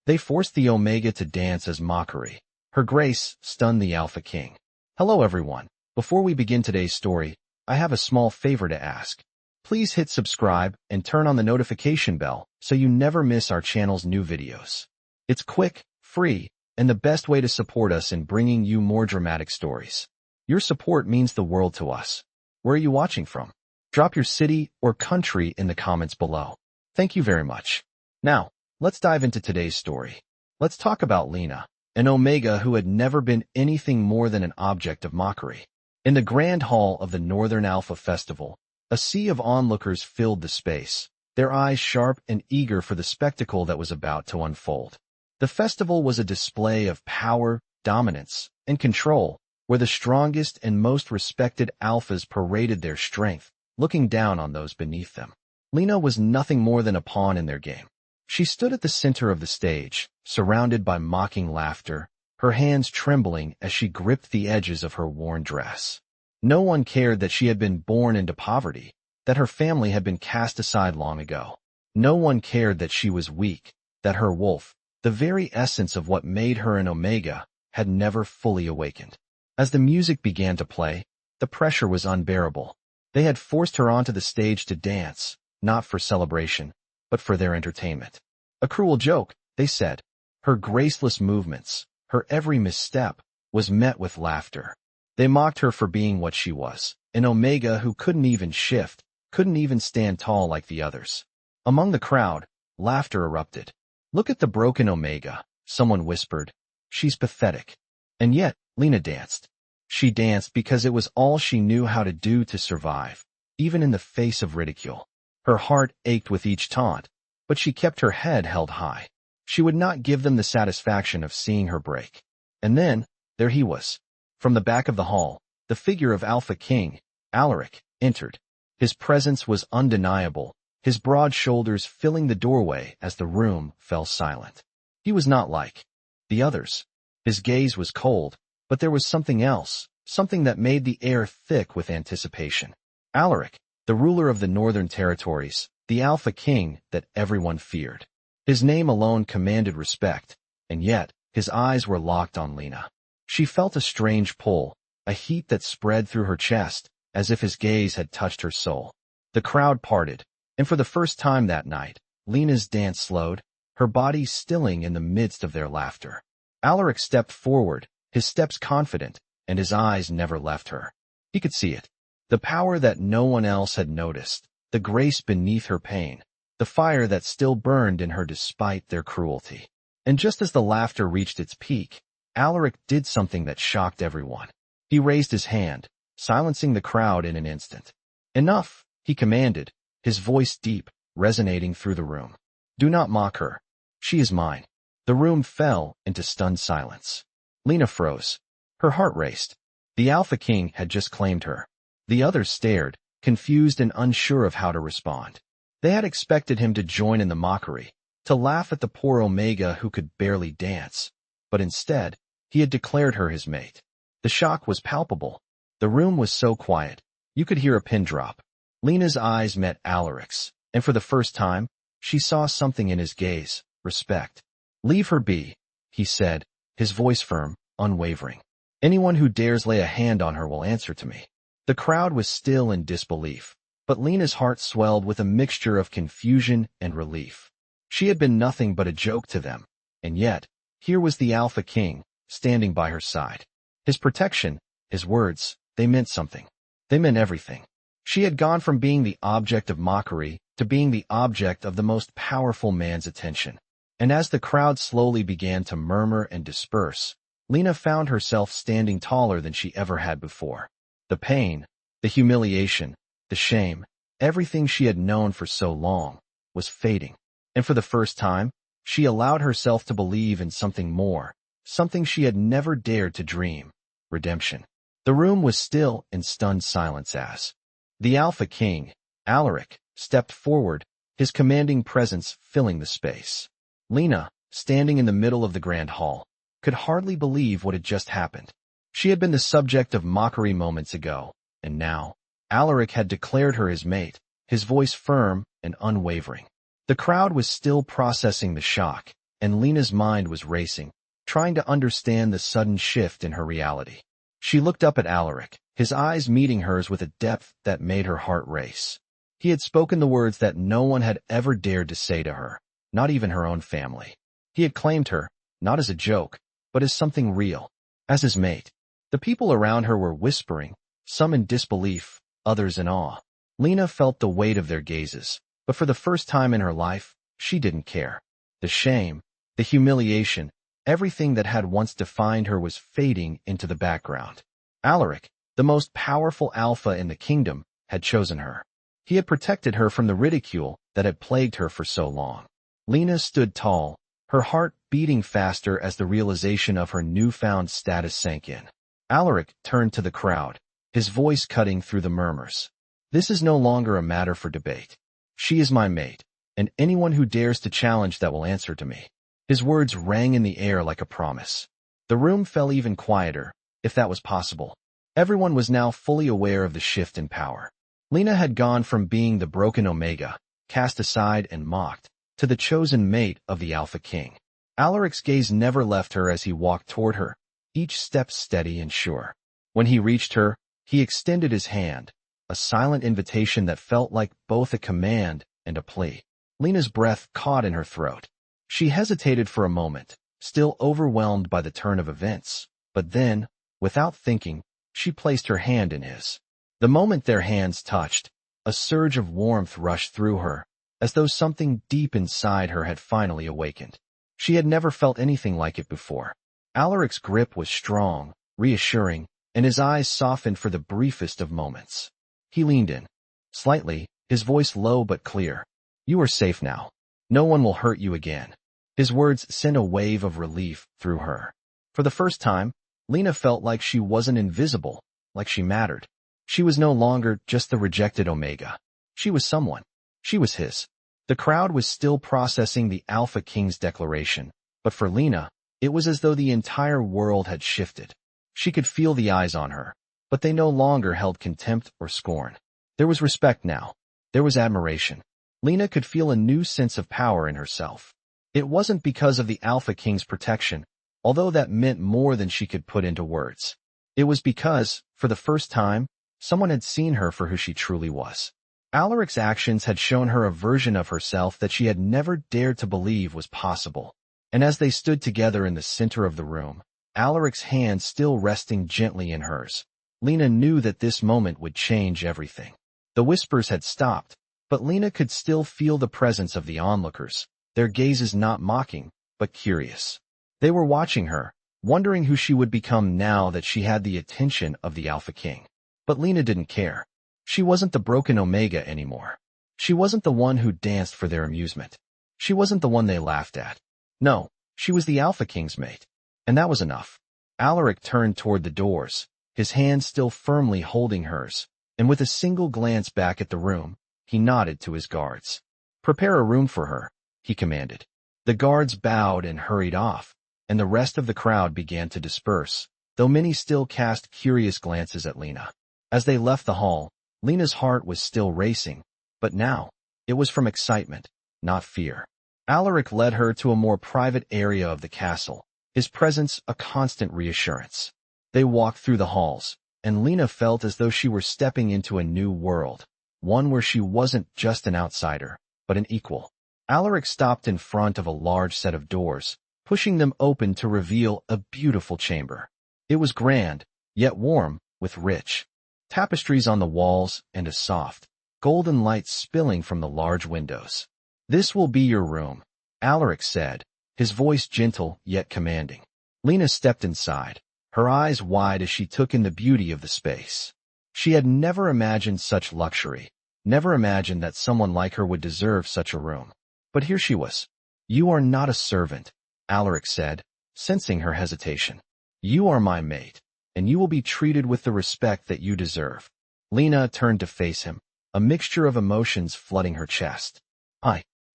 They forced the Omega to dance as Mockery. Her grace stunned the Alpha King. Hello everyone. Before we begin today's story, I have a small favor to ask. Please hit subscribe and turn on the notification bell so you never miss our channel's new videos. It's quick, free, and the best way to support us in bringing you more dramatic stories. Your support means the world to us. Where are you watching from? Drop your city or country in the comments below. Thank you very much. Now, let's dive into today's story. Let's talk about Lina, an Omega who had never been anything more than an object of mockery. In the grand hall of the Northern Alpha Festival, a sea of onlookers filled the space, their eyes sharp and eager for the spectacle that was about to unfold. The festival was a display of power, dominance, and control, where the strongest and most respected alphas paraded their strength, looking down on those beneath them. Lina was nothing more than a pawn in their game. She stood at the center of the stage, surrounded by mocking laughter, her hands trembling as she gripped the edges of her worn dress. No one cared that she had been born into poverty, that her family had been cast aside long ago. No one cared that she was weak, that her wolf, the very essence of what made her an Omega, had never fully awakened. As the music began to play, the pressure was unbearable. They had forced her onto the stage to dance, not for celebration, but for their entertainment. A cruel joke, they said. Her graceless movements, her every misstep, was met with laughter. They mocked her for being what she was, an Omega who couldn't even shift, couldn't even stand tall like the others. Among the crowd, laughter erupted. Look at the broken Omega, someone whispered. She's pathetic. And yet, Lina danced. She danced because it was all she knew how to do to survive, even in the face of ridicule. Her heart ached with each taunt, but she kept her head held high. She would not give them the satisfaction of seeing her break. And then, there he was. From the back of the hall, the figure of Alpha King, Alaric, entered. His presence was undeniable, his broad shoulders filling the doorway as the room fell silent. He was not like the others. His gaze was cold, but there was something else, something that made the air thick with anticipation. Alaric, the ruler of the Northern Territories, the Alpha King that everyone feared. His name alone commanded respect, and yet his eyes were locked on Lina. She felt a strange pull, a heat that spread through her chest, as if his gaze had touched her soul. The crowd parted, and for the first time that night, Lina's dance slowed, her body stilling in the midst of their laughter. Alaric stepped forward, his steps confident, and his eyes never left her. He could see it. The power that no one else had noticed, the grace beneath her pain, the fire that still burned in her despite their cruelty. And just as the laughter reached its peak, Alaric did something that shocked everyone. He raised his hand, silencing the crowd in an instant. Enough, he commanded, his voice deep, resonating through the room. Do not mock her. She is mine. The room fell into stunned silence. Lina froze. Her heart raced. The Alpha King had just claimed her. The others stared, confused and unsure of how to respond. They had expected him to join in the mockery, to laugh at the poor Omega who could barely dance. But instead, he had declared her his mate. The shock was palpable. The room was so quiet, you could hear a pin drop. Lina's eyes met Alaric's, and for the first time, she saw something in his gaze, respect. Leave her be, he said, his voice firm, unwavering. Anyone who dares lay a hand on her will answer to me. The crowd was still in disbelief, but Lina's heart swelled with a mixture of confusion and relief. She had been nothing but a joke to them, and yet, here was the Alpha King, standing by her side. His protection, his words, they meant something. They meant everything. She had gone from being the object of mockery to being the object of the most powerful man's attention. And as the crowd slowly began to murmur and disperse, Lina found herself standing taller than she ever had before. The pain, the humiliation, the shame, everything she had known for so long, was fading. And for the first time, she allowed herself to believe in something more, something she had never dared to dream: redemption. The room was still in stunned silence as the Alpha King, Alaric, stepped forward, his commanding presence filling the space. Lina, standing in the middle of the grand hall, could hardly believe what had just happened. She had been the subject of mockery moments ago, and now, Alaric had declared her his mate, his voice firm and unwavering. The crowd was still processing the shock, and Lina's mind was racing, trying to understand the sudden shift in her reality. She looked up at Alaric, his eyes meeting hers with a depth that made her heart race. He had spoken the words that no one had ever dared to say to her, not even her own family. He had claimed her, not as a joke, but as something real, as his mate. The people around her were whispering, some in disbelief, others in awe. Lina felt the weight of their gazes, but for the first time in her life, she didn't care. The shame, the humiliation, everything that had once defined her was fading into the background. Alaric, the most powerful alpha in the kingdom, had chosen her. He had protected her from the ridicule that had plagued her for so long. Lina stood tall, her heart beating faster as the realization of her newfound status sank in. Alaric turned to the crowd, his voice cutting through the murmurs. This is no longer a matter for debate. She is my mate, and anyone who dares to challenge that will answer to me. His words rang in the air like a promise. The room fell even quieter, if that was possible. Everyone was now fully aware of the shift in power. Lina had gone from being the broken Omega, cast aside and mocked, to the chosen mate of the Alpha King. Alaric's gaze never left her as he walked toward her, each step steady and sure. When he reached her, he extended his hand, a silent invitation that felt like both a command and a plea. Lina's breath caught in her throat. She hesitated for a moment, still overwhelmed by the turn of events, but then, without thinking, she placed her hand in his. The moment their hands touched, a surge of warmth rushed through her, as though something deep inside her had finally awakened. She had never felt anything like it before. Alaric's grip was strong, reassuring, and his eyes softened for the briefest of moments. He leaned in. Slightly, his voice low but clear. You are safe now. No one will hurt you again. His words sent a wave of relief through her. For the first time, Lina felt like she wasn't invisible, like she mattered. She was no longer just the rejected Omega. She was someone. She was his. The crowd was still processing the Alpha King's declaration, but for Lina, it was as though the entire world had shifted. She could feel the eyes on her, but they no longer held contempt or scorn. There was respect now. There was admiration. Lina could feel a new sense of power in herself. It wasn't because of the Alpha King's protection, although that meant more than she could put into words. It was because, for the first time, someone had seen her for who she truly was. Alaric's actions had shown her a version of herself that she had never dared to believe was possible. And as they stood together in the center of the room, Alaric's hand still resting gently in hers, Lina knew that this moment would change everything. The whispers had stopped, but Lina could still feel the presence of the onlookers, their gazes not mocking, but curious. They were watching her, wondering who she would become now that she had the attention of the Alpha King. But Lina didn't care. She wasn't the broken Omega anymore. She wasn't the one who danced for their amusement. She wasn't the one they laughed at. No, she was the Alpha King's mate. And that was enough. Alaric turned toward the doors, his hand still firmly holding hers, and with a single glance back at the room, he nodded to his guards. Prepare a room for her, he commanded. The guards bowed and hurried off, and the rest of the crowd began to disperse, though many still cast curious glances at Lina. As they left the hall, Lina's heart was still racing, but now, it was from excitement, not fear. Alaric led her to a more private area of the castle, his presence a constant reassurance. They walked through the halls, and Lina felt as though she were stepping into a new world, one where she wasn't just an outsider, but an equal. Alaric stopped in front of a large set of doors, pushing them open to reveal a beautiful chamber. It was grand, yet warm, with rich tapestries on the walls and a soft, golden light spilling from the large windows. This will be your room, Alaric said, his voice gentle yet commanding. Lina stepped inside, her eyes wide as she took in the beauty of the space. She had never imagined such luxury, never imagined that someone like her would deserve such a room. But here she was. You are not a servant, Alaric said, sensing her hesitation. You are my mate, and you will be treated with the respect that you deserve. Lina turned to face him, a mixture of emotions flooding her chest.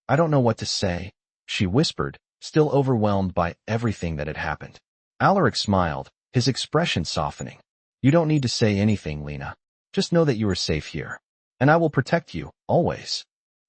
I don't know what to say, she whispered, still overwhelmed by everything that had happened. Alaric smiled, his expression softening. You don't need to say anything, Lina. Just know that you are safe here. And I will protect you, always.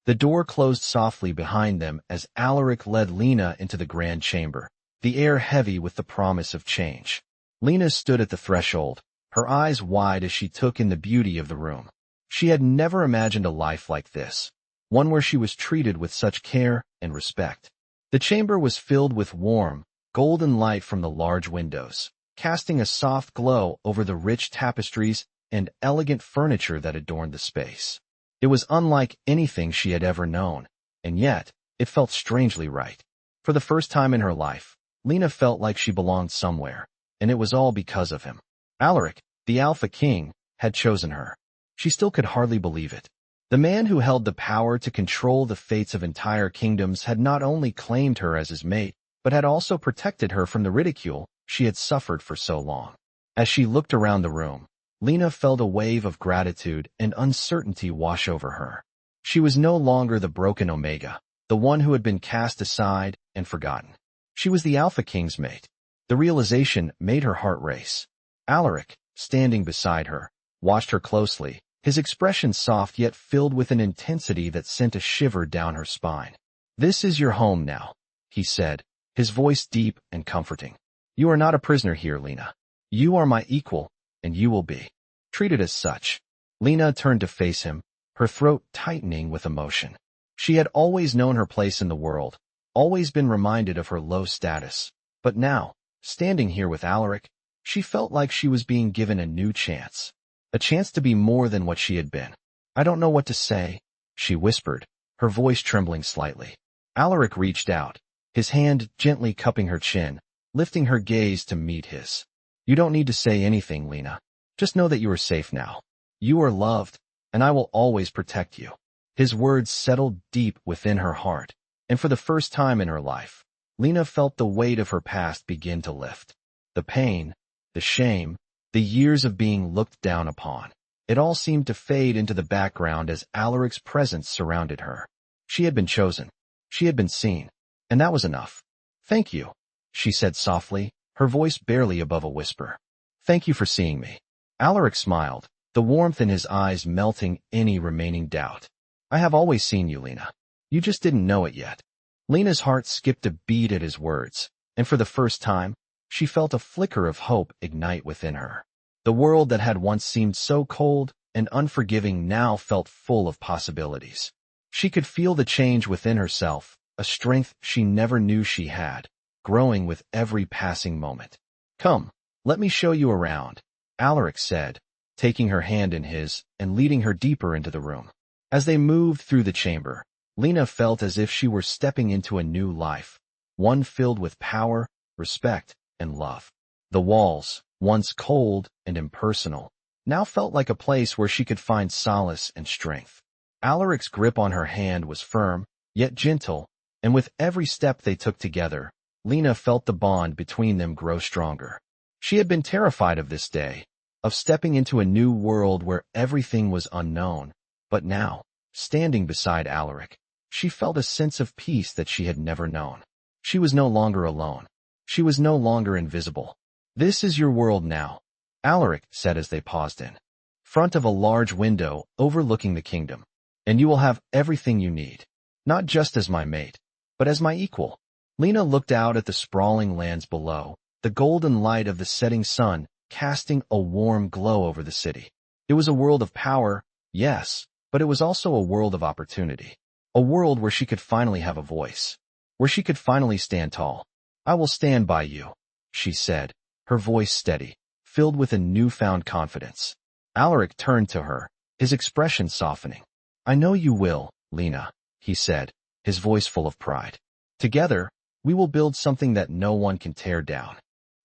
The door closed softly behind them as Alaric led Lina into the grand chamber, the air heavy with the promise of change. Lina stood at the threshold, her eyes wide as she took in the beauty of the room. She had never imagined a life like this, one where she was treated with such care and respect. The chamber was filled with warm, golden light from the large windows, casting a soft glow over the rich tapestries and elegant furniture that adorned the space. It was unlike anything she had ever known, and yet it felt strangely right. For the first time in her life, Lina felt like she belonged somewhere, and it was all because of him. Alaric, the Alpha King, had chosen her. She still could hardly believe it. The man who held the power to control the fates of entire kingdoms had not only claimed her as his mate, but had also protected her from the ridicule she had suffered for so long. As she looked around the room, Lina felt a wave of gratitude and uncertainty wash over her. She was no longer the broken Omega, the one who had been cast aside and forgotten. She was the Alpha King's mate. The realization made her heart race. Alaric, standing beside her, watched her closely, his expression soft yet filled with an intensity that sent a shiver down her spine. "This is your home now," he said, his voice deep and comforting. "You are not a prisoner here, Lina. You are my equal, and you will be treated as such." Lina turned to face him, her throat tightening with emotion. She had always known her place in the world, always been reminded of her low status. But now, standing here with Alaric, she felt like she was being given a new chance. A chance to be more than what she had been. "I don't know what to say," she whispered, her voice trembling slightly. Alaric reached out, his hand gently cupping her chin, lifting her gaze to meet his. "You don't need to say anything, Lina. Just know that you are safe now. You are loved, and I will always protect you." His words settled deep within her heart, and for the first time in her life, Lina felt the weight of her past begin to lift. The pain, the shame, the years of being looked down upon. It all seemed to fade into the background as Alaric's presence surrounded her. She had been chosen. She had been seen. And that was enough. "Thank you," she said softly, her voice barely above a whisper. "Thank you for seeing me." Alaric smiled, the warmth in his eyes melting any remaining doubt. "I have always seen you, Lina. You just didn't know it yet." Lina's heart skipped a beat at his words, and for the first time, she felt a flicker of hope ignite within her. The world that had once seemed so cold and unforgiving now felt full of possibilities. She could feel the change within herself, a strength she never knew she had, growing with every passing moment. "Come, let me show you around," Alaric said, taking her hand in his and leading her deeper into the room. As they moved through the chamber, Lina felt as if she were stepping into a new life, one filled with power, respect, and love. The walls, once cold and impersonal, now felt like a place where she could find solace and strength. Alaric's grip on her hand was firm, yet gentle, and with every step they took together, Lina felt the bond between them grow stronger. She had been terrified of this day, of stepping into a new world where everything was unknown, but now, standing beside Alaric, she felt a sense of peace that she had never known. She was no longer alone. She was no longer invisible. "This is your world now," Alaric said as they paused in front of a large window overlooking the kingdom. "And you will have everything you need, not just as my mate, but as my equal." Lina looked out at the sprawling lands below, the golden light of the setting sun casting a warm glow over the city. It was a world of power, yes, but it was also a world of opportunity. A world where she could finally have a voice, where she could finally stand tall. "I will stand by you," she said, her voice steady, filled with a newfound confidence. Alaric turned to her, his expression softening. "I know you will, Lina," he said, his voice full of pride. "Together, we will build something that no one can tear down."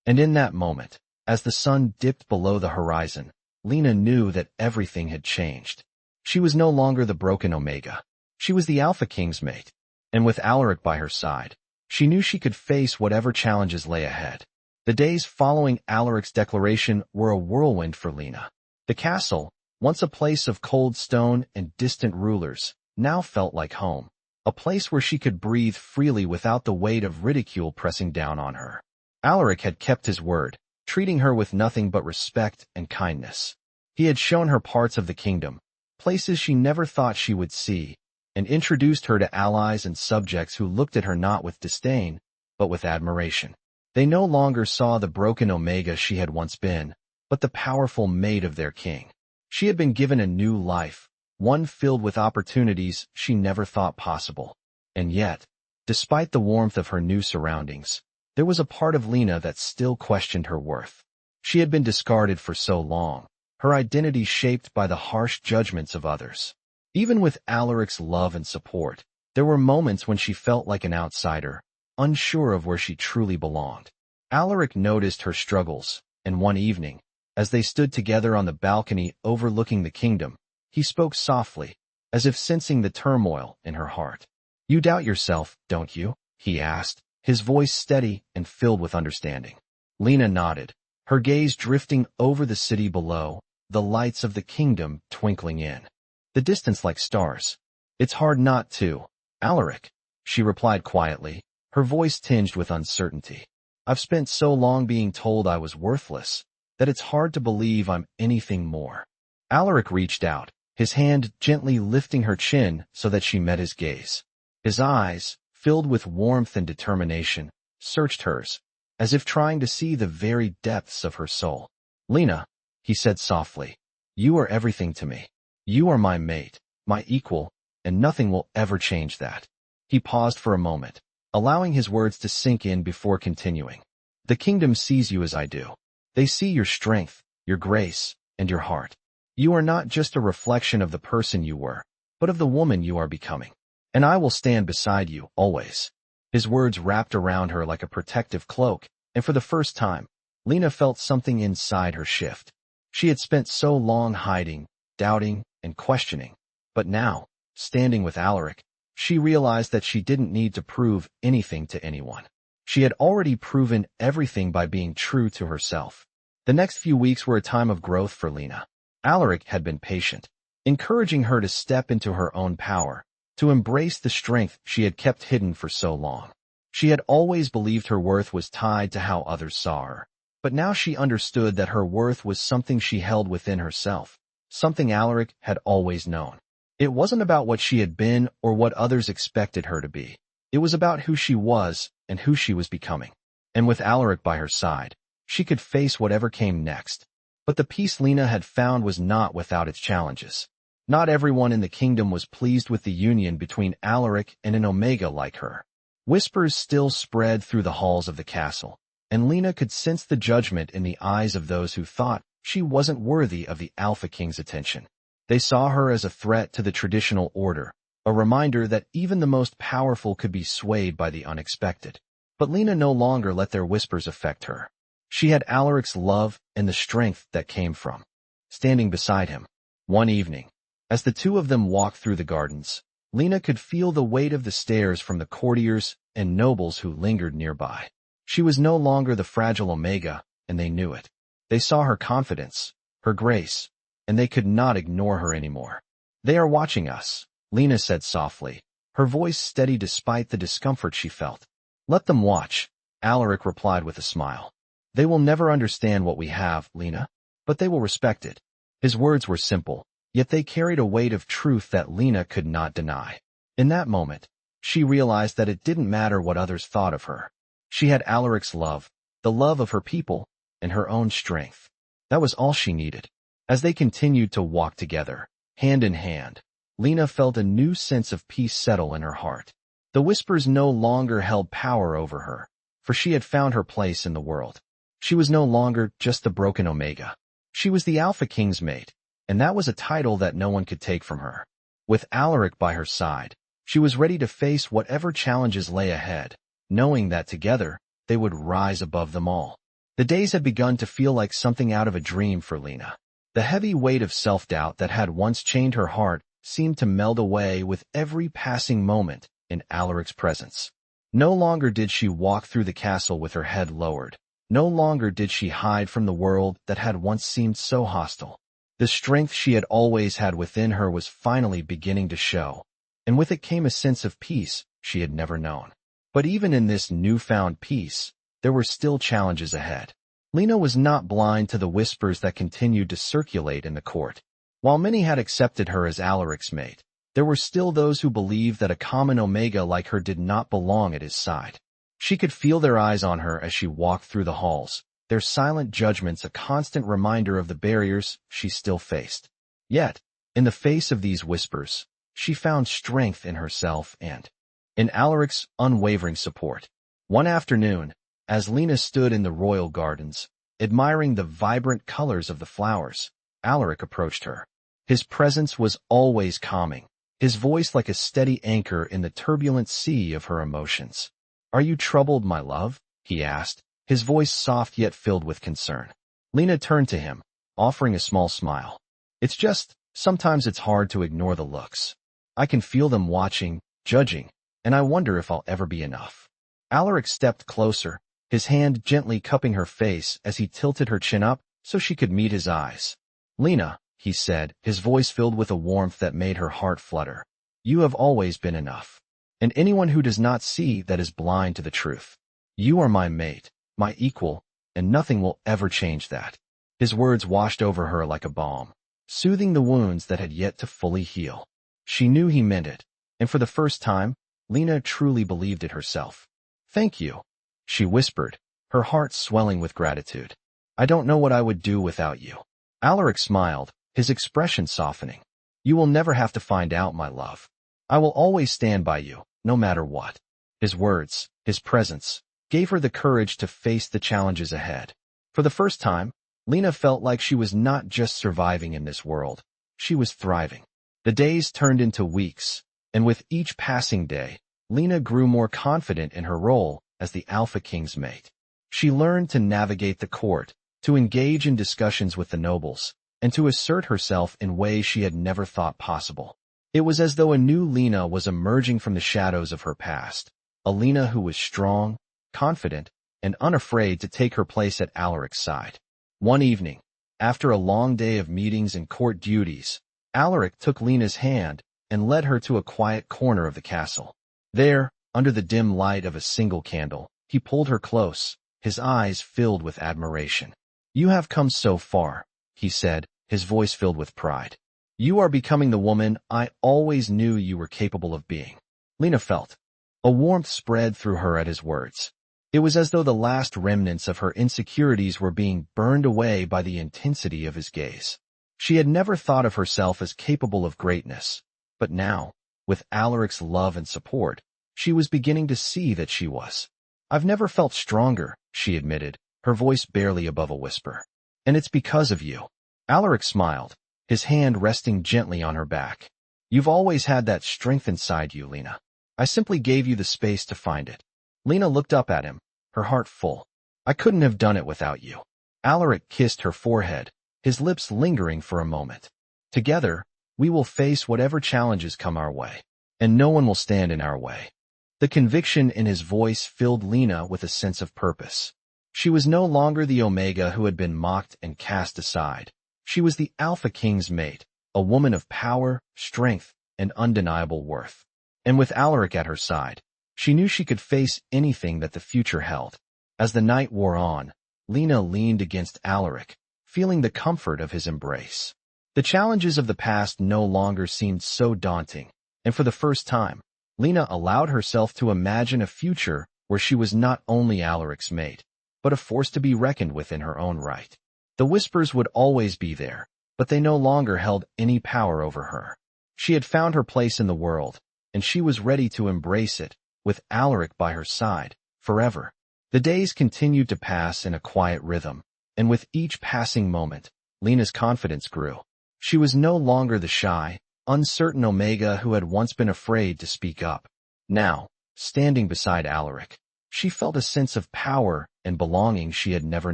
And in that moment, as the sun dipped below the horizon, Lina knew that everything had changed. She was no longer the broken Omega. She was the Alpha King's mate. And with Alaric by her side, she knew she could face whatever challenges lay ahead. The days following Alaric's declaration were a whirlwind for Lina. The castle, once a place of cold stone and distant rulers, now felt like home, a place where she could breathe freely without the weight of ridicule pressing down on her. Alaric had kept his word, treating her with nothing but respect and kindness. He had shown her parts of the kingdom, places she never thought she would see, and introduced her to allies and subjects who looked at her not with disdain, but with admiration. They no longer saw the broken Omega she had once been, but the powerful mate of their king. She had been given a new life, one filled with opportunities she never thought possible. And yet, despite the warmth of her new surroundings, there was a part of Lina that still questioned her worth. She had been discarded for so long, her identity shaped by the harsh judgments of others. Even with Alaric's love and support, there were moments when she felt like an outsider, unsure of where she truly belonged. Alaric noticed her struggles, and one evening, as they stood together on the balcony overlooking the kingdom, he spoke softly, as if sensing the turmoil in her heart. "You doubt yourself, don't you?" he asked, his voice steady and filled with understanding. Lina nodded, her gaze drifting over the city below, the lights of the kingdom twinkling in the distance like stars. "It's hard not to, Alaric," she replied quietly, her voice tinged with uncertainty. "I've spent so long being told I was worthless, that it's hard to believe I'm anything more." Alaric reached out, his hand gently lifting her chin so that she met his gaze. His eyes, filled with warmth and determination, searched hers, as if trying to see the very depths of her soul. "Lina," he said softly, "you are everything to me. You are my mate, my equal, and nothing will ever change that." He paused for a moment, allowing his words to sink in before continuing. "The kingdom sees you as I do. They see your strength, your grace, and your heart. You are not just a reflection of the person you were, but of the woman you are becoming. And I will stand beside you, always." His words wrapped around her like a protective cloak, and for the first time, Lina felt something inside her shift. She had spent so long hiding, doubting, and questioning, but now, standing with Alaric, she realized that she didn't need to prove anything to anyone. She had already proven everything by being true to herself. The next few weeks were a time of growth for Lina. Alaric had been patient, encouraging her to step into her own power, to embrace the strength she had kept hidden for so long. She had always believed her worth was tied to how others saw her, but now she understood that her worth was something she held within herself, something Alaric had always known. It wasn't about what she had been or what others expected her to be. It was about who she was and who she was becoming. And with Alaric by her side, she could face whatever came next. But the peace Lina had found was not without its challenges. Not everyone in the kingdom was pleased with the union between Alaric and an Omega like her. Whispers still spread through the halls of the castle, and Lina could sense the judgment in the eyes of those who thought she wasn't worthy of the Alpha King's attention. They saw her as a threat to the traditional order, a reminder that even the most powerful could be swayed by the unexpected. But Lina no longer let their whispers affect her. She had Alaric's love and the strength that came from standing beside him. One evening, as the two of them walked through the gardens, Lina could feel the weight of the stares from the courtiers and nobles who lingered nearby. She was no longer the fragile Omega, and they knew it. They saw her confidence, her grace, and they could not ignore her anymore. "They are watching us," Lina said softly, her voice steady despite the discomfort she felt. "Let them watch," Alaric replied with a smile. "They will never understand what we have, Lina, but they will respect it." His words were simple, yet they carried a weight of truth that Lina could not deny. In that moment, she realized that it didn't matter what others thought of her. She had Alaric's love, the love of her people, and her own strength. That was all she needed. As they continued to walk together, hand in hand, Lina felt a new sense of peace settle in her heart. The whispers no longer held power over her, for she had found her place in the world. She was no longer just the broken Omega. She was the Alpha King's mate, and that was a title that no one could take from her. With Alaric by her side, she was ready to face whatever challenges lay ahead, knowing that together, they would rise above them all. The days had begun to feel like something out of a dream for Lina. The heavy weight of self-doubt that had once chained her heart seemed to melt away with every passing moment in Alaric's presence. No longer did she walk through the castle with her head lowered. No longer did she hide from the world that had once seemed so hostile. The strength she had always had within her was finally beginning to show, and with it came a sense of peace she had never known. But even in this newfound peace, there were still challenges ahead. Lina was not blind to the whispers that continued to circulate in the court. While many had accepted her as Alaric's mate, there were still those who believed that a common Omega like her did not belong at his side. She could feel their eyes on her as she walked through the halls, their silent judgments a constant reminder of the barriers she still faced. Yet, in the face of these whispers, she found strength in herself and in Alaric's unwavering support. One afternoon, as Lina stood in the royal gardens, admiring the vibrant colors of the flowers, Alaric approached her. His presence was always calming, his voice like a steady anchor in the turbulent sea of her emotions. "Are you troubled, my love?" he asked, his voice soft yet filled with concern. Lina turned to him, offering a small smile. "It's just, sometimes it's hard to ignore the looks. I can feel them watching, judging, and I wonder if I'll ever be enough." Alaric stepped closer, his hand gently cupping her face as he tilted her chin up so she could meet his eyes. "Lina," he said, his voice filled with a warmth that made her heart flutter, "you have always been enough. And anyone who does not see that is blind to the truth. You are my mate, my equal, and nothing will ever change that." His words washed over her like a balm, soothing the wounds that had yet to fully heal. She knew he meant it, and for the first time, Lina truly believed it herself. "Thank you," she whispered, her heart swelling with gratitude. "I don't know what I would do without you." Alaric smiled, his expression softening. "You will never have to find out, my love. I will always stand by you, no matter what." His words, his presence, gave her the courage to face the challenges ahead. For the first time, Lina felt like she was not just surviving in this world, she was thriving. The days turned into weeks, and with each passing day, Lina grew more confident in her role as the Alpha King's mate. She learned to navigate the court, to engage in discussions with the nobles, and to assert herself in ways she had never thought possible. It was as though a new Lina was emerging from the shadows of her past, a Lina who was strong, confident, and unafraid to take her place at Alaric's side. One evening, after a long day of meetings and court duties, Alaric took Lina's hand and led her to a quiet corner of the castle. There, under the dim light of a single candle, he pulled her close, his eyes filled with admiration. "You have come so far," he said, his voice filled with pride. "You are becoming the woman I always knew you were capable of being." Lina felt a warmth spread through her at his words. It was as though the last remnants of her insecurities were being burned away by the intensity of his gaze. She had never thought of herself as capable of greatness, but now, with Alaric's love and support, she was beginning to see that she was. "I've never felt stronger," she admitted, her voice barely above a whisper. "And it's because of you." Alaric smiled, his hand resting gently on her back. "You've always had that strength inside you, Lina. I simply gave you the space to find it." Lina looked up at him, her heart full. "I couldn't have done it without you." Alaric kissed her forehead, his lips lingering for a moment. "Together, we will face whatever challenges come our way, and no one will stand in our way." The conviction in his voice filled Lina with a sense of purpose. She was no longer the Omega who had been mocked and cast aside. She was the Alpha King's mate, a woman of power, strength, and undeniable worth. And with Alaric at her side, she knew she could face anything that the future held. As the night wore on, Lina leaned against Alaric, feeling the comfort of his embrace. The challenges of the past no longer seemed so daunting, and for the first time, Lina allowed herself to imagine a future where she was not only Alaric's mate, but a force to be reckoned with in her own right. The whispers would always be there, but they no longer held any power over her. She had found her place in the world, and she was ready to embrace it, with Alaric by her side, forever. The days continued to pass in a quiet rhythm, and with each passing moment, Lina's confidence grew. She was no longer the shy, uncertain Omega who had once been afraid to speak up. Now, standing beside Alaric, she felt a sense of power and belonging she had never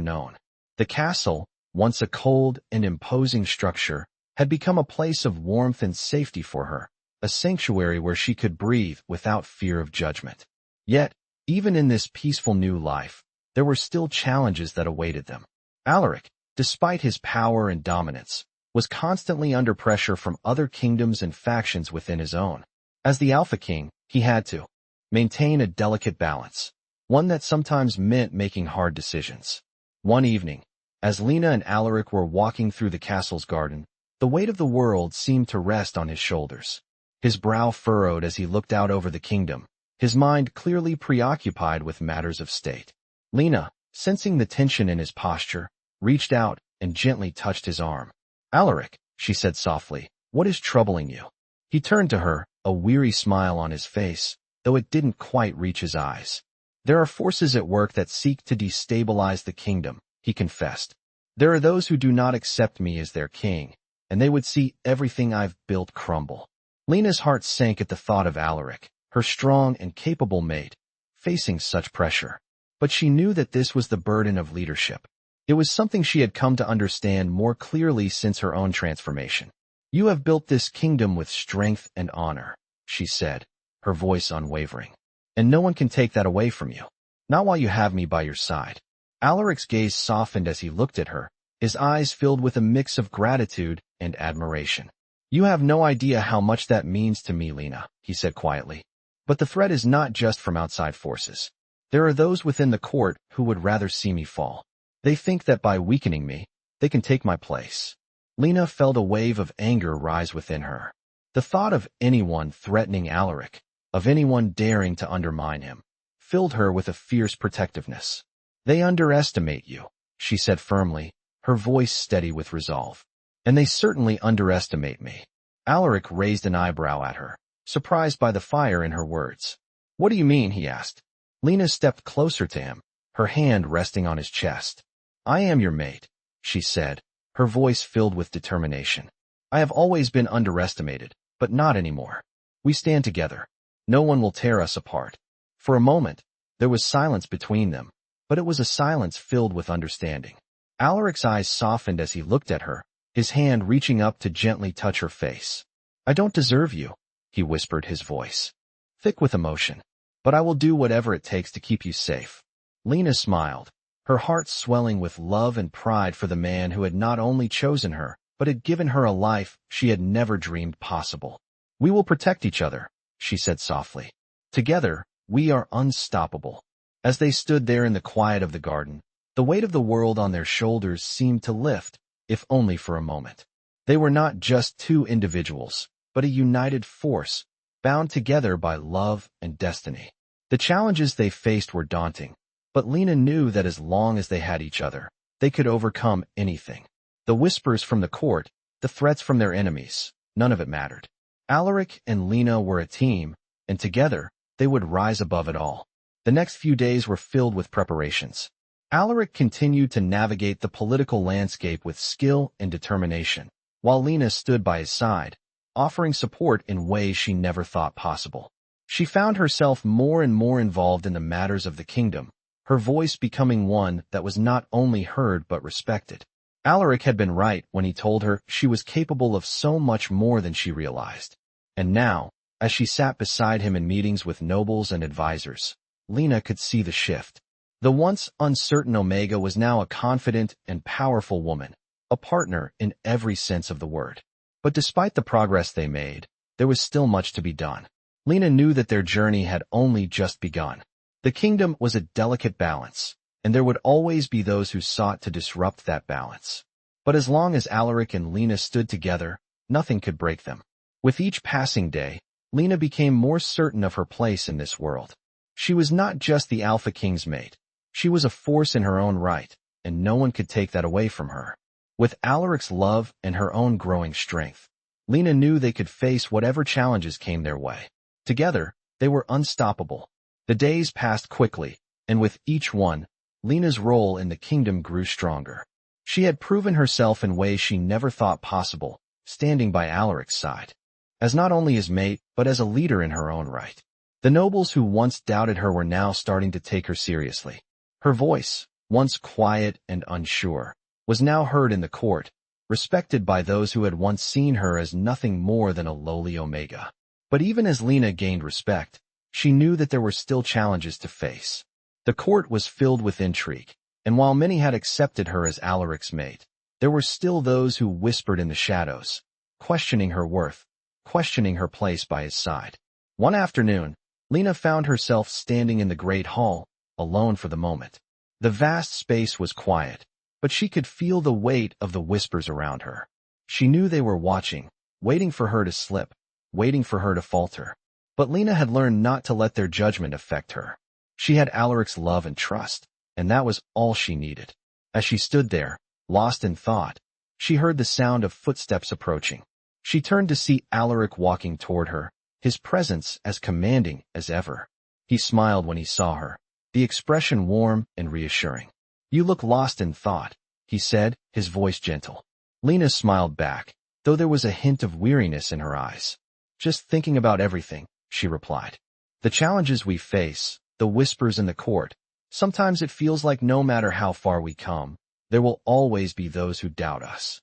known. The castle, once a cold and imposing structure, had become a place of warmth and safety for her, a sanctuary where she could breathe without fear of judgment. Yet, even in this peaceful new life, there were still challenges that awaited them. Alaric, despite his power and dominance, was constantly under pressure from other kingdoms and factions within his own. As the Alpha King, he had to maintain a delicate balance, one that sometimes meant making hard decisions. One evening, as Lina and Alaric were walking through the castle's garden, the weight of the world seemed to rest on his shoulders. His brow furrowed as he looked out over the kingdom, his mind clearly preoccupied with matters of state. Lina, sensing the tension in his posture, reached out and gently touched his arm. "Alaric," she said softly, "what is troubling you?" He turned to her, a weary smile on his face, though it didn't quite reach his eyes. "There are forces at work that seek to destabilize the kingdom," he confessed. "There are those who do not accept me as their king, and they would see everything I've built crumble." Lina's heart sank at the thought of Alaric, her strong and capable mate, facing such pressure. But she knew that this was the burden of leadership. It was something she had come to understand more clearly since her own transformation. "You have built this kingdom with strength and honor," she said, her voice unwavering. "And no one can take that away from you. Not while you have me by your side." Alaric's gaze softened as he looked at her, his eyes filled with a mix of gratitude and admiration. "You have no idea how much that means to me, Lina," he said quietly. "But the threat is not just from outside forces. There are those within the court who would rather see me fall. They think that by weakening me, they can take my place." Lina felt a wave of anger rise within her. The thought of anyone threatening Alaric, of anyone daring to undermine him, filled her with a fierce protectiveness. "They underestimate you," she said firmly, her voice steady with resolve. "And they certainly underestimate me." Alaric raised an eyebrow at her, surprised by the fire in her words. "What do you mean?" he asked. Lina stepped closer to him, her hand resting on his chest. "I am your mate," she said, her voice filled with determination. "I have always been underestimated, but not anymore. We stand together. No one will tear us apart." For a moment, there was silence between them, but it was a silence filled with understanding. Alaric's eyes softened as he looked at her, his hand reaching up to gently touch her face. "I don't deserve you," he whispered, his voice thick with emotion. "But I will do whatever it takes to keep you safe." Lina smiled, her heart swelling with love and pride for the man who had not only chosen her, but had given her a life she had never dreamed possible. "We will protect each other," she said softly. "Together, we are unstoppable." As they stood there in the quiet of the garden, the weight of the world on their shoulders seemed to lift, if only for a moment. They were not just two individuals, but a united force, bound together by love and destiny. The challenges they faced were daunting, but Lina knew that as long as they had each other, they could overcome anything. The whispers from the court, the threats from their enemies, none of it mattered. Alaric and Lina were a team, and together, they would rise above it all. The next few days were filled with preparations. Alaric continued to navigate the political landscape with skill and determination, while Lina stood by his side, offering support in ways she never thought possible. She found herself more and more involved in the matters of the kingdom, her voice becoming one that was not only heard but respected. Alaric had been right when he told her she was capable of so much more than she realized. And now, as she sat beside him in meetings with nobles and advisors, Lina could see the shift. The once uncertain Omega was now a confident and powerful woman, a partner in every sense of the word. But despite the progress they made, there was still much to be done. Lina knew that their journey had only just begun. The kingdom was a delicate balance, and there would always be those who sought to disrupt that balance. But as long as Alaric and Lina stood together, nothing could break them. With each passing day, Lina became more certain of her place in this world. She was not just the Alpha King's mate. She was a force in her own right, and no one could take that away from her. With Alaric's love and her own growing strength, Lina knew they could face whatever challenges came their way. Together, they were unstoppable. The days passed quickly, and with each one, Lina's role in the kingdom grew stronger. She had proven herself in ways she never thought possible, standing by Alaric's side, as not only his mate, but as a leader in her own right. The nobles who once doubted her were now starting to take her seriously. Her voice, once quiet and unsure, was now heard in the court, respected by those who had once seen her as nothing more than a lowly Omega. But even as Lina gained respect, she knew that there were still challenges to face. The court was filled with intrigue, and while many had accepted her as Alaric's mate, there were still those who whispered in the shadows, questioning her worth, questioning her place by his side. One afternoon, Lina found herself standing in the great hall, alone for the moment. The vast space was quiet, but she could feel the weight of the whispers around her. She knew they were watching, waiting for her to slip, waiting for her to falter. But Lina had learned not to let their judgment affect her. She had Alaric's love and trust, and that was all she needed. As she stood there, lost in thought, she heard the sound of footsteps approaching. She turned to see Alaric walking toward her, his presence as commanding as ever. He smiled when he saw her, the expression warm and reassuring. "You look lost in thought," he said, his voice gentle. Lina smiled back, though there was a hint of weariness in her eyes. "Just thinking about everything," she replied. "The challenges we face, the whispers in the court. Sometimes it feels like no matter how far we come, there will always be those who doubt us."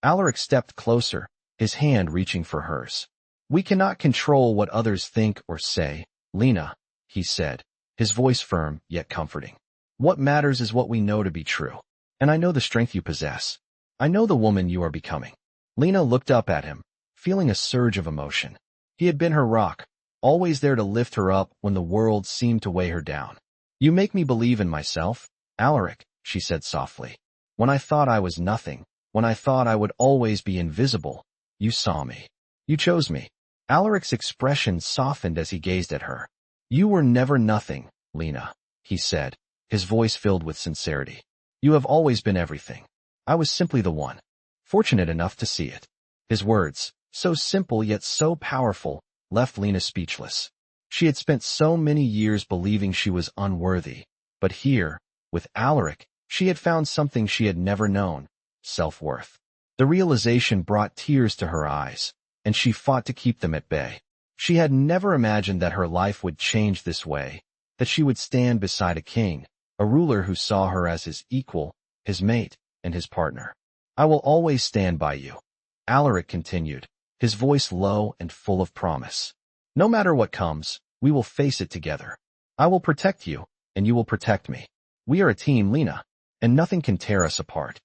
Alaric stepped closer, his hand reaching for hers. "We cannot control what others think or say, Lina," he said, his voice firm yet comforting. "What matters is what we know to be true. And I know the strength you possess. I know the woman you are becoming." Lina looked up at him, feeling a surge of emotion. He had been her rock, always there to lift her up when the world seemed to weigh her down. "You make me believe in myself, Alaric," she said softly. "When I thought I was nothing, when I thought I would always be invisible, you saw me. You chose me." Alaric's expression softened as he gazed at her. "You were never nothing, Lina," he said, his voice filled with sincerity. "You have always been everything. I was simply the one, fortunate enough to see it." His words, so simple yet so powerful, left Lina speechless. She had spent so many years believing she was unworthy, but here, with Alaric, she had found something she had never known: self-worth. The realization brought tears to her eyes, and she fought to keep them at bay. She had never imagined that her life would change this way, that she would stand beside a king, a ruler who saw her as his equal, his mate, and his partner. "I will always stand by you," Alaric continued, his voice low and full of promise. "No matter what comes, we will face it together. I will protect you, and you will protect me. We are a team, Lina, and nothing can tear us apart."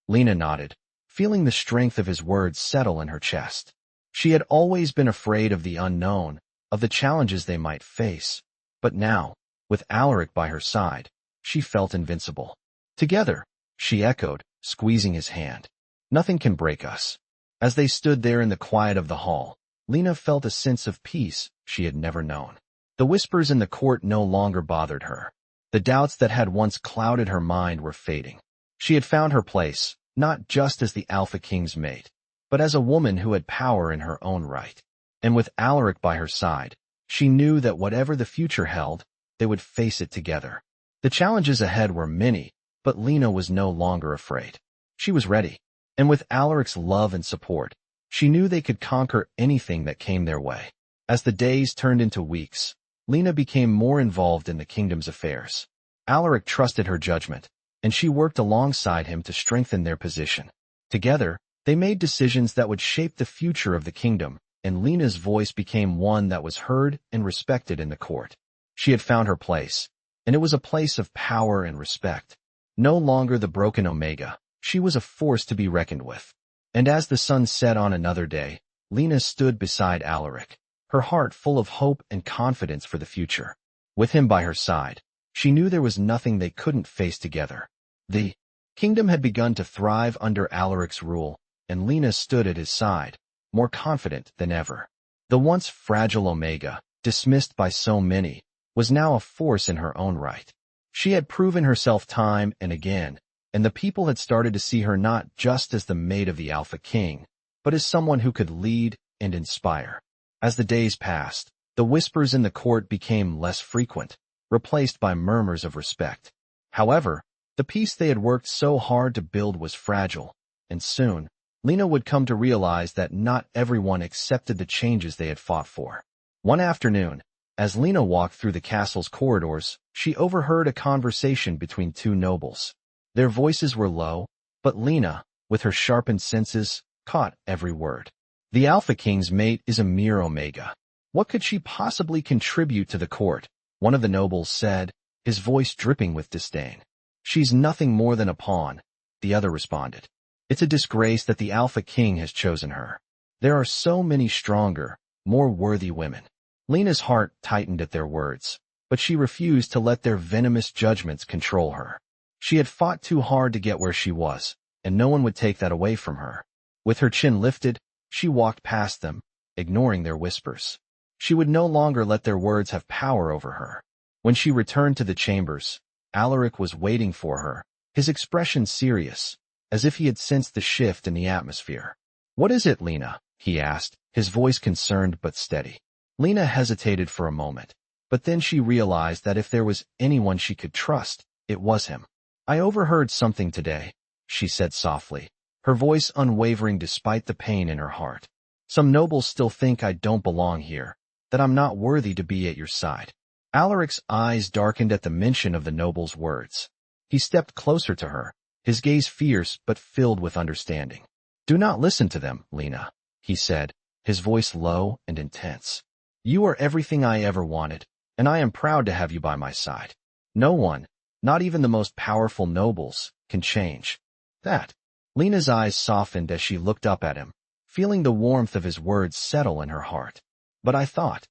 Lina nodded, feeling the strength of his words settle in her chest. She had always been afraid of the unknown, of the challenges they might face, but now, with Alaric by her side, she felt invincible. "Together," she echoed, squeezing his hand. "Nothing can break us." As they stood there in the quiet of the hall, Lina felt a sense of peace she had never known. The whispers in the court no longer bothered her. The doubts that had once clouded her mind were fading. She had found her place, not just as the Alpha King's mate, but as a woman who had power in her own right. And with Alaric by her side, she knew that whatever the future held, they would face it together. The challenges ahead were many, but Lina was no longer afraid. She was ready, and with Alaric's love and support, she knew they could conquer anything that came their way. As the days turned into weeks, Lina became more involved in the kingdom's affairs. Alaric trusted her judgment, and she worked alongside him to strengthen their position. Together, they made decisions that would shape the future of the kingdom, and Lina's voice became one that was heard and respected in the court. She had found her place, and it was a place of power and respect. No longer the broken Omega, she was a force to be reckoned with. And as the sun set on another day, Lina stood beside Alaric, her heart full of hope and confidence for the future. With him by her side, she knew there was nothing they couldn't face together. The kingdom had begun to thrive under Alaric's rule, and Lina stood at his side, more confident than ever. The once fragile Omega, dismissed by so many, was now a force in her own right. She had proven herself time and again, and the people had started to see her not just as the mate of the Alpha King, but as someone who could lead and inspire. As the days passed, the whispers in the court became less frequent, replaced by murmurs of respect. However, the peace they had worked so hard to build was fragile, and soon, Lina would come to realize that not everyone accepted the changes they had fought for. One afternoon, as Lina walked through the castle's corridors, she overheard a conversation between two nobles. Their voices were low, but Lina, with her sharpened senses, caught every word. "The Alpha King's mate is a mere Omega. What could she possibly contribute to the court?" one of the nobles said, his voice dripping with disdain. "She's nothing more than a pawn," the other responded. "It's a disgrace that the Alpha King has chosen her. There are so many stronger, more worthy women." Lina's heart tightened at their words, but she refused to let their venomous judgments control her. She had fought too hard to get where she was, and no one would take that away from her. With her chin lifted, she walked past them, ignoring their whispers. She would no longer let their words have power over her. When she returned to the chambers, Alaric was waiting for her, his expression serious, as if he had sensed the shift in the atmosphere. "What is it, Lina?" he asked, his voice concerned but steady. Lina hesitated for a moment, but then she realized that if there was anyone she could trust, it was him. "I overheard something today," she said softly, her voice unwavering despite the pain in her heart. "Some nobles still think I don't belong here, that I'm not worthy to be at your side." Alaric's eyes darkened at the mention of the noble's words. He stepped closer to her, his gaze fierce but filled with understanding. "Do not listen to them, Lina," he said, his voice low and intense. "You are everything I ever wanted, and I am proud to have you by my side. No one, not even the most powerful nobles, can change that." Lina's eyes softened as she looked up at him, feeling the warmth of his words settle in her heart. "But I thought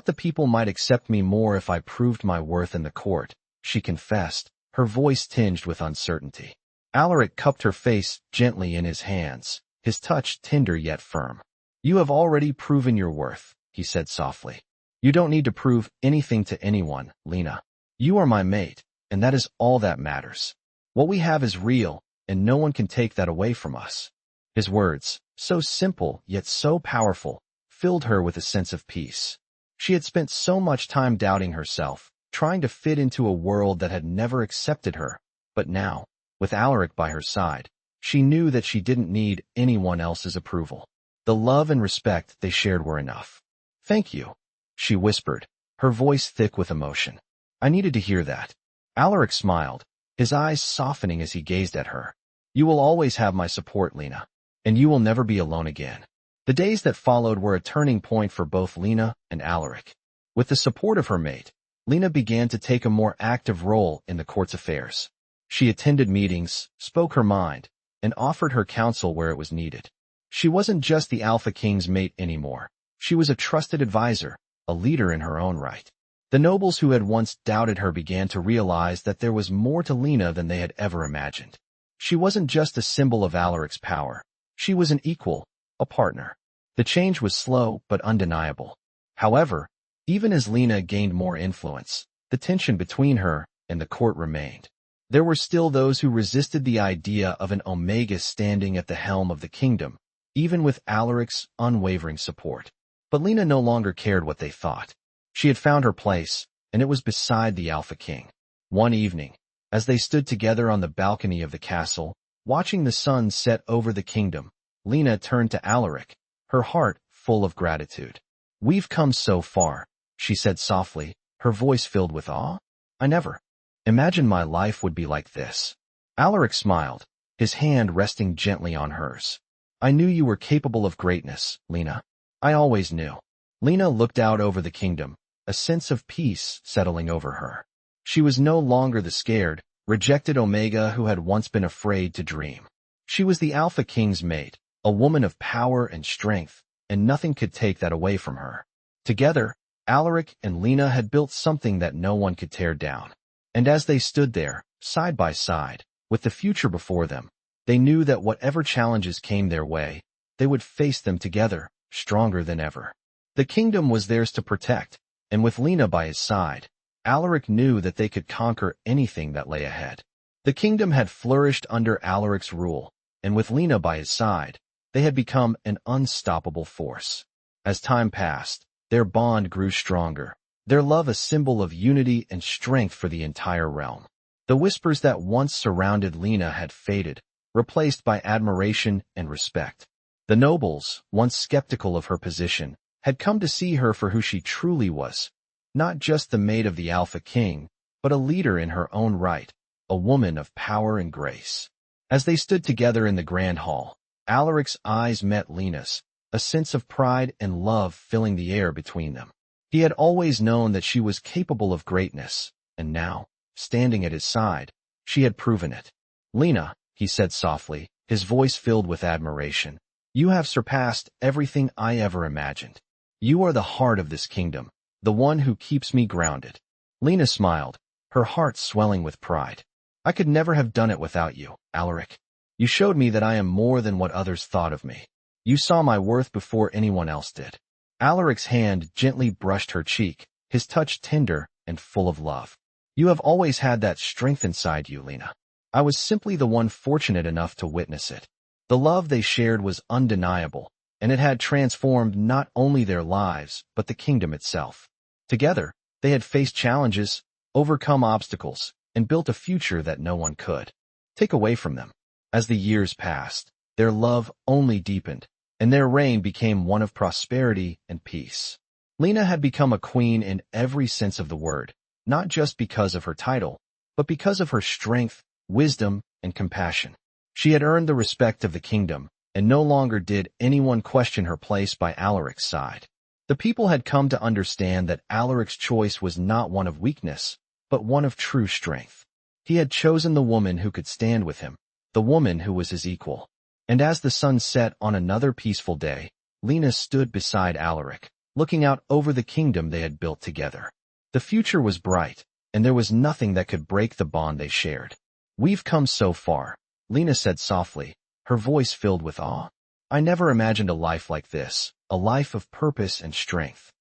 the people might accept me more if I proved my worth in the court," she confessed, her voice tinged with uncertainty. Alaric cupped her face gently in his hands, his touch tender yet firm. "You have already proven your worth," he said softly. "You don't need to prove anything to anyone, Lina. You are my mate, and that is all that matters. What we have is real, and no one can take that away from us." His words, so simple yet so powerful, filled her with a sense of peace. She had spent so much time doubting herself, trying to fit into a world that had never accepted her, but now, with Alaric by her side, she knew that she didn't need anyone else's approval. The love and respect they shared were enough. "Thank you," she whispered, her voice thick with emotion. "I needed to hear that." Alaric smiled, his eyes softening as he gazed at her. "You will always have my support, Lina, and you will never be alone again." The days that followed were a turning point for both Lina and Alaric. With the support of her mate, Lina began to take a more active role in the court's affairs. She attended meetings, spoke her mind, and offered her counsel where it was needed. She wasn't just the Alpha King's mate anymore. She was a trusted advisor, a leader in her own right. The nobles who had once doubted her began to realize that there was more to Lina than they had ever imagined. She wasn't just a symbol of Alaric's power. She was an equal, a partner. The change was slow but undeniable. However, even as Lina gained more influence, the tension between her and the court remained. There were still those who resisted the idea of an Omega standing at the helm of the kingdom, even with Alaric's unwavering support. But Lina no longer cared what they thought. She had found her place, and it was beside the Alpha King. One evening, as they stood together on the balcony of the castle, watching the sun set over the kingdom, Lina turned to Alaric, her heart full of gratitude. "We've come so far," she said softly, her voice filled with awe. "I never imagined my life would be like this." Alaric smiled, his hand resting gently on hers. "I knew you were capable of greatness, Lina. I always knew." Lina looked out over the kingdom, a sense of peace settling over her. She was no longer the scared, rejected Omega who had once been afraid to dream. She was the Alpha King's mate, a woman of power and strength, and nothing could take that away from her. Together, Alaric and Lina had built something that no one could tear down. And as they stood there, side by side, with the future before them, they knew that whatever challenges came their way, they would face them together, stronger than ever. The kingdom was theirs to protect, and with Lina by his side, Alaric knew that they could conquer anything that lay ahead. The kingdom had flourished under Alaric's rule, and with Lina by his side, they had become an unstoppable force. As time passed, their bond grew stronger, their love a symbol of unity and strength for the entire realm. The whispers that once surrounded Lina had faded, replaced by admiration and respect. The nobles, once skeptical of her position, had come to see her for who she truly was, not just the maid of the Alpha King, but a leader in her own right, a woman of power and grace. As they stood together in the grand hall, Alaric's eyes met Lina's, a sense of pride and love filling the air between them. He had always known that she was capable of greatness, and now, standing at his side, she had proven it. "Lina," he said softly, his voice filled with admiration, "you have surpassed everything I ever imagined. You are the heart of this kingdom, the one who keeps me grounded." Lina smiled, her heart swelling with pride. "I could never have done it without you, Alaric. You showed me that I am more than what others thought of me." You saw my worth before anyone else did. Alaric's hand gently brushed her cheek, his touch tender and full of love. You have always had that strength inside you, Lina. I was simply the one fortunate enough to witness it. The love they shared was undeniable, and it had transformed not only their lives, but the kingdom itself. Together, they had faced challenges, overcome obstacles, and built a future that no one could take away from them. As the years passed, their love only deepened, and their reign became one of prosperity and peace. Lina had become a queen in every sense of the word, not just because of her title, but because of her strength, wisdom, and compassion. She had earned the respect of the kingdom, and no longer did anyone question her place by Alaric's side. The people had come to understand that Alaric's choice was not one of weakness, but one of true strength. He had chosen the woman who could stand with him, the woman who was his equal. And as the sun set on another peaceful day, Lina stood beside Alaric, looking out over the kingdom they had built together. The future was bright, and there was nothing that could break the bond they shared. We've come so far, Lina said softly, her voice filled with awe. I never imagined a life like this, a life of purpose and strength.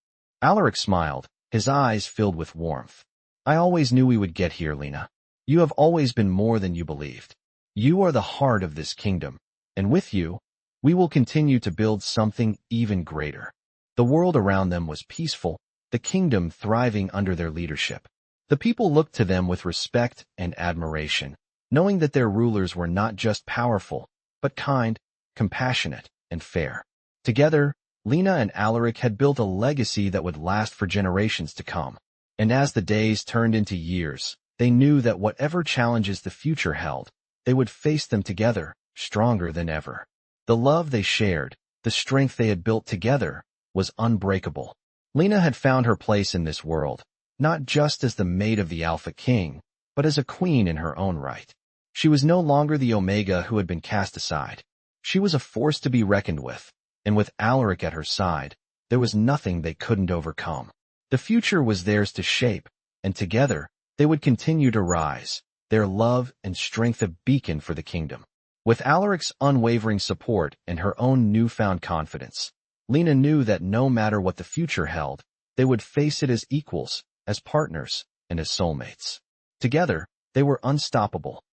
Alaric smiled, his eyes filled with warmth. I always knew we would get here, Lina. You have always been more than you believed. You are the heart of this kingdom, and with you, we will continue to build something even greater. The world around them was peaceful, the kingdom thriving under their leadership. The people looked to them with respect and admiration, knowing that their rulers were not just powerful, but kind, compassionate, and fair. Together, Lina and Alaric had built a legacy that would last for generations to come. And as the days turned into years, they knew that whatever challenges the future held, they would face them together, stronger than ever. The love they shared, the strength they had built together, was unbreakable. Lina had found her place in this world, not just as the mate of the Alpha King, but as a queen in her own right. She was no longer the Omega who had been cast aside. She was a force to be reckoned with, and with Alaric at her side, there was nothing they couldn't overcome. The future was theirs to shape, and together, they would continue to rise, their love and strength a beacon for the kingdom. With Alaric's unwavering support and her own newfound confidence, Lina knew that no matter what the future held, they would face it as equals, as partners, and as soulmates. Together, they were unstoppable,